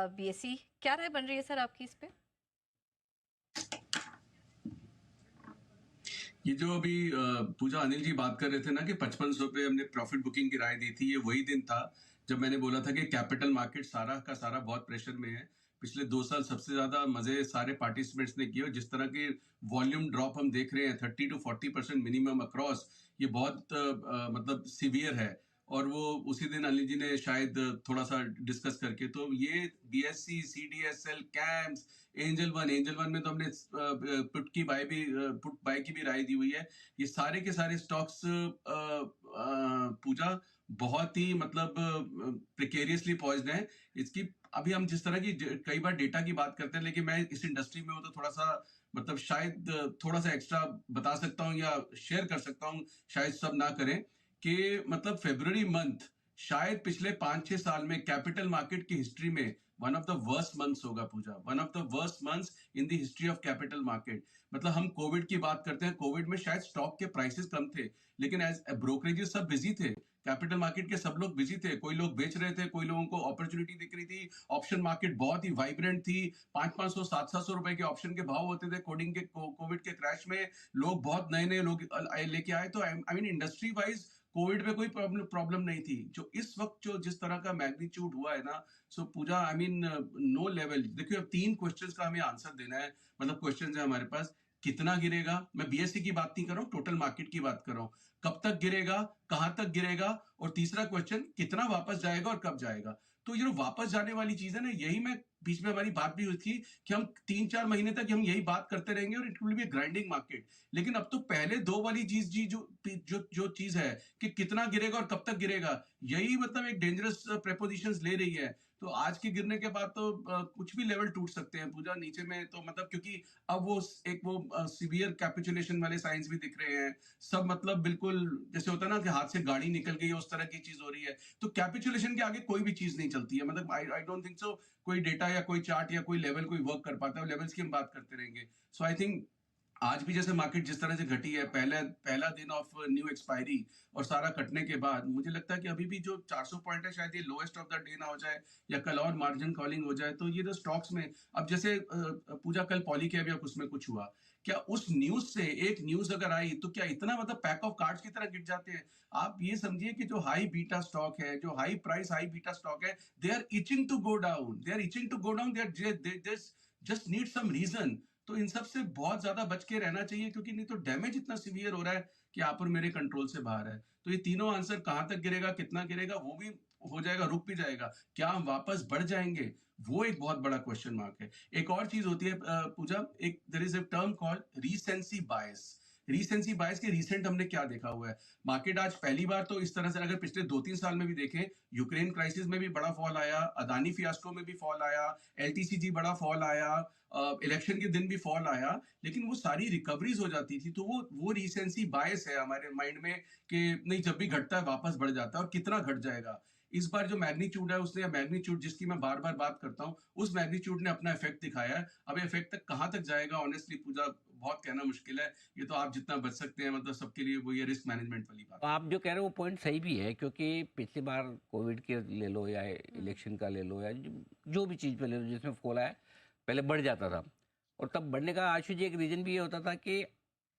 BSE, क्या राय बन रही है सर आपकी इस पे? ये जो अभी पूजा अनिल जी बात कर रहे थे ना कि 5500 पे हमने प्रॉफिट बुकिंग की राय दी थी, ये वही दिन था जब मैंने बोला था कि कैपिटल मार्केट सारा का सारा बहुत प्रेशर में है। पिछले 2 साल सबसे ज्यादा मजे सारे पार्टिसिपेंट्स ने किए और जिस तरह की वॉल्यूम ड्रॉप हम देख रहे हैं 30 to 40% मिनिमम अक्रॉस, ये बहुत मतलब सीवियर है। और वो उसी दिन अनिल जी ने शायद थोड़ा सा डिस्कस करके, तो ये BSc, CDSL, camps, angel one में तो हमने पुट बाय की भी राय दी हुई है। ये सारे के सारे स्टॉक्स पूजा बहुत ही मतलब प्रिकेरियसली पॉइज्ड हैं। इसकी अभी हम जिस तरह की कई बार डेटा की बात करते हैं, लेकिन मैं इस इंडस्ट्री में हूं तो थोड़ा सा मतलब शायद थोड़ा सा एक्स्ट्रा बता सकता हूं या शेयर कर सकता हूं, शायद सब ना करें, कि मतलब फरवरी मंथ शायद पिछले 5-6 साल में कैपिटल मार्केट की हिस्ट्री में one of the worst months होगा Pooja, one of the worst months in the history of capital market. मतलब हम कोविड की बात करते हैं, कोविड में शायद स्टॉक के प्राइसेस कम थे, लेकिन एज ब्रोकरेजेस सब बिजी थे, कैपिटल मार्केट के सब लोग बिजी थे, कोई लोग बेच रहे थे, कोई लोगों को अपॉर्चुनिटी दिख रही थी, ऑप्शन मार्केट बहुत ही वाइब्रेंट थी, 500-500, 700-700 रुपए के ऑप्शन के भाव होते थे। कोडिंग के कोविड के क्रैश में लोग बहुत नए नए लोग लेके आए, तो I mean industry wise Covid में कोई प्रॉब्लम नहीं थी। जो इस वक्त जो जिस तरह का मैग्नीट्यूड हुआ है ना, सो पूजा आई मीन नो लेवल। देखिए अब 3 क्वेश्चंस का हमें आंसर देना है, मतलब क्वेश्चंस है हमारे पास। कितना गिरेगा, मैं बीएससी की बात नहीं कर रहा हूँ, टोटल मार्केट की बात कर रहा हूँ। कब तक गिरेगा, कहां तक गिरेगा, और तीसरा क्वेश्चन कितना वापस जाएगा और कब जाएगा। तो ये जो वापस जाने वाली चीज है ना, यही मैं बीच में हमारी बात भी हुई थी कि हम 3-4 महीने तक हम यही बात करते रहेंगे और it will be grinding market. लेकिन अब तो पहले दो वाली चीज जी जो जो जो चीज है कि कितना गिरेगा और कब तक गिरेगा, यही मतलब एक डेंजरस प्रेपोजिशंस ले रही है। तो आज के गिरने के बाद तो कुछ भी लेवल टूट सकते हैं पूजा नीचे में, तो मतलब क्योंकि अब वो एक वो सीवियर कैपिचुलेशन वाले साइंस भी दिख रहे हैं। सब मतलब बिल्कुल जैसे होता है ना कि हाथ से गाड़ी निकल गई है, उस तरह की चीज हो रही है। तो कैपिचुलेशन के आगे कोई भी चीज नहीं चलती है, मतलब आई डोंट थिंक सो कोई डेटा या कोई चार्ट या कोई लेवल कोई वर्क कर पाता है। लेवल्स की हम बात करते रहेंगे। सो आई थिंक आज भी जैसे मार्केट जिस तरह से घटी है, पहला पहला दिन ऑफ न्यू एक्सपायरी और सारा कटने के बाद, मुझे लगता है कि अभी भी जो 400 पॉइंट है शायद ये लोएस्ट ऑफ द डे ना हो जाए, या कल और मार्जिन कॉलिंग हो जाए। तो ये जो स्टॉक्स में अब जैसे पूजा कल पॉली के भी उसमें कुछ हुआ, क्या उस न्यूज से एक न्यूज अगर आई तो क्या इतना मतलब पैक ऑफ कार्ड्स की तरह गिर जाते हैं? आप ये समझिए कि जो हाई बीटा स्टॉक है, जो high price high beta stock है, they are itching to go down, they are itching to go down, they just need some reason. तो इन सब से बहुत ज्यादा बच के रहना चाहिए, क्योंकि नहीं तो डैमेज इतना सीवियर हो रहा है कि आप और मेरे कंट्रोल से बाहर है। तो ये तीनों आंसर, कहां तक गिरेगा, कितना गिरेगा, वो भी हो जाएगा, रुक भी जाएगा, क्या हम वापस बढ़ जाएंगे, वो एक बहुत बड़ा क्वेश्चन मार्क है। एक और चीज होती है पूजा, एक there is a term called recency bias. Recency bias के रिसेंट हमने क्या देखा हुआ है, मार्केट आज पहली बार तो इस तरह से, अगर पिछले 2-3 साल में भी देखें, यूक्रेन क्राइसिस में भी बड़ा फॉल आया, अदानी फियास्को में भी फॉल आया, एलटीसीजी बड़ा फॉल आया, इलेक्शन के दिन भी फॉल आया, लेकिन वो सारी रिकवरीज हो जाती थी। तो वो रिसेंसी बायस है हमारे माइंड में कि नहीं, जब भी घटता है वापस बढ़ जाता है, और कितना घट जाएगा। इस बार जो मैग्नीट्यूड है उसने, मैग्नीट्यूड जिसकी मैं बार बार बात करता हूँ, उस मैग्नीट्यूड ने अपना इफेक्ट दिखाया है। अब इफेक्ट तक कहां तक जाएगा, ऑनेस्टली पूजा बहुत कहना मुश्किल है। ये तो आप जितना बच सकते हैं, मतलब सबके लिए वो ये रिस्क मैनेजमेंट वाली बात तो है। आप जो कह रहे हो वो पॉइंट सही भी है, क्योंकि पिछली बार कोविड के ले लो या इलेक्शन का ले लो या जो भी चीज़ पे ले लो जिसमें फॉल आया, पहले बढ़ जाता था। और तब बढ़ने का आशु जी एक रीज़न भी ये होता था कि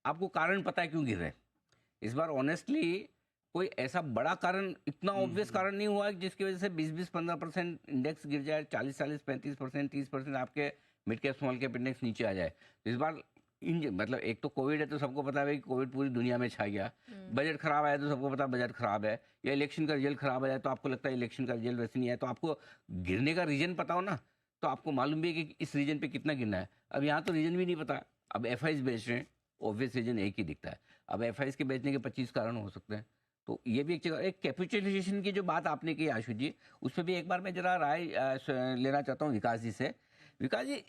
आपको कारण पता है क्यों गिर रहे हैं। इस बार ऑनेस्टली कोई ऐसा बड़ा कारण, इतना ऑब्वियस कारण नहीं हुआ है जिसकी वजह से 20-15% इंडेक्स गिर जाए, 40-40, 35%, 30% आपके mid cap small cap index नीचे आ जाए। तो इस बार मतलब एक तो कोविड है तो सबको पता है कि कोविड पूरी दुनिया में छा गया। बजट खराब आया तो सबको पता है बजट खराब है, या इलेक्शन का रिजल्ट खराब आया तो आपको लगता है इलेक्शन का रिजल्ट वैसे नहीं आया। तो आपको गिरने का रीजन पता हो ना, तो आपको मालूम भी है कि इस रीजन पे कितना गिरना है। अब यहाँ तो रीजन भी नहीं पता। अब एफ बेच रहे हैं, ऑब्वियस रीजन एक ही दिखता है। अब एफ के बेचने के 25 कारण हो सकते हैं। तो ये भी एक जगह, एक कैपिटलाइजेशन की जो बात आपने की आशु जी, उस पर भी एक बार मैं जरा राय लेना चाहता हूँ विकास जी से। विकास जी,